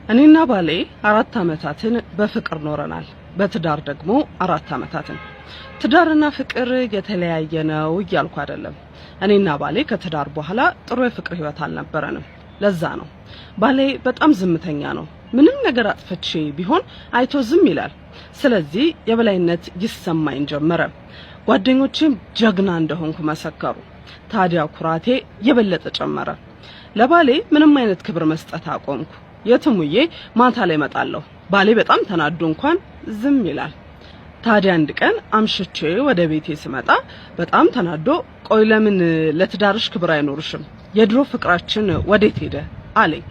እኔና ባሌ 4 አመታትን በፍቅር ኖረናል። በትዳር ደግሞ 4 አመታትን። ትዳርና ፍቅር የተለያየ ነው እያልኩ አይደለም። እኔና ባሌ ከትዳር በኋላ ጥሩ የፍቅር ህይወት አልነበረንም። ለዛ ነው ባሌ በጣም ዝምተኛ ነው። ምንም ነገር አጥፍቼ ቢሆን አይቶ ዝም ይላል። ስለዚህ የበላይነት ይሰማኝ ጀመረ። ጓደኞቼም ጀግና እንደሆንኩ መሰከሩ። ታዲያ ኩራቴ የበለጠ ጨመረ። ለባሌ ምንም አይነት ክብር መስጠት አቆምኩ። የትሙዬ ማታ ላይ መጣለሁ። ባሌ በጣም ተናዶ እንኳን ዝም ይላል። ታዲያ አንድ ቀን አምሽቼ ወደ ቤቴ ስመጣ በጣም ተናዶ ቆይ ለምን ለትዳርሽ ክብር አይኖርሽም? የድሮ ፍቅራችን ወዴት ሄደ አለኝ።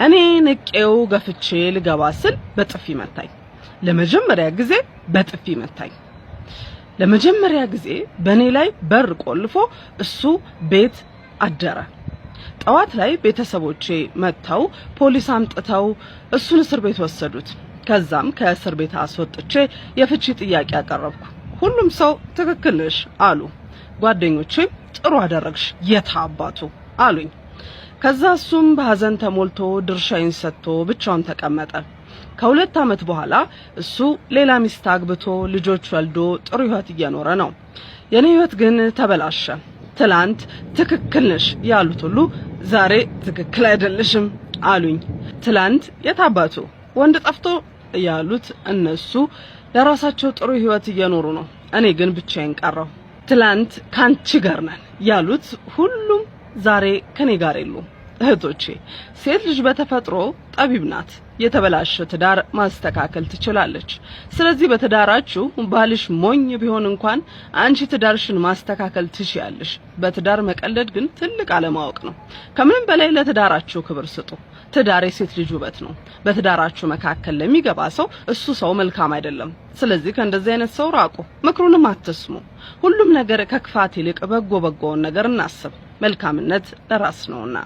እኔ ንቄው ገፍቼ ልገባ ስል በጥፊ መታኝ። ለመጀመሪያ ጊዜ በጥፊ መታኝ። ለመጀመሪያ ጊዜ በኔ ላይ በር ቆልፎ እሱ ቤት አደረ። ጠዋት ላይ ቤተሰቦቼ መጥተው ፖሊስ አምጥተው እሱን እስር ቤት ወሰዱት። ከዛም ከእስር ቤት አስወጥቼ የፍቺ ጥያቄ አቀረብኩ። ሁሉም ሰው ትክክል ነሽ አሉ። ጓደኞቼ ጥሩ አደረግሽ የታባቱ አሉኝ። ከዛ እሱም በሐዘን ተሞልቶ ድርሻዬን ሰጥቶ ብቻውን ተቀመጠ። ከ2 አመት በኋላ እሱ ሌላ ሚስት አግብቶ ልጆች ወልዶ ጥሩ ህይወት እየኖረ ነው። የኔ ህይወት ግን ተበላሸ። ትላንት ትክክል ነሽ ያሉት ሁሉ ዛሬ ትክክል አይደለሽም አሉኝ። ትላንት የታባቱ ወንድ ጠፍቶ ያሉት እነሱ ለራሳቸው ጥሩ ህይወት እየኖሩ ነው። እኔ ግን ብቻዬን ቀረሁ። ትላንት ካንቺ ጋር ነን ያሉት ሁሉም ዛሬ ከኔ ጋር የሉም። እህቶቼ ሴት ልጅ በተፈጥሮ ጠቢብ ናት። የተበላሸ ትዳር ማስተካከል ትችላለች። ስለዚህ በትዳራችሁ ባልሽ ሞኝ ቢሆን እንኳን አንቺ ትዳርሽን ማስተካከል ትችያለሽ። በትዳር መቀለድ ግን ትልቅ አለማወቅ ነው። ከምንም በላይ ለትዳራችሁ ክብር ስጡ። ትዳር የሴት ልጅ ውበት ነው። በትዳራችሁ መካከል ለሚገባ ሰው እሱ ሰው መልካም አይደለም። ስለዚህ ከእንደዚህ አይነት ሰው ራቁ። ምክሩንም አትስሙ። ሁሉም ነገር ከክፋት ይልቅ በጎውን ነገር እናስብ። መልካምነት ለራስ ነውና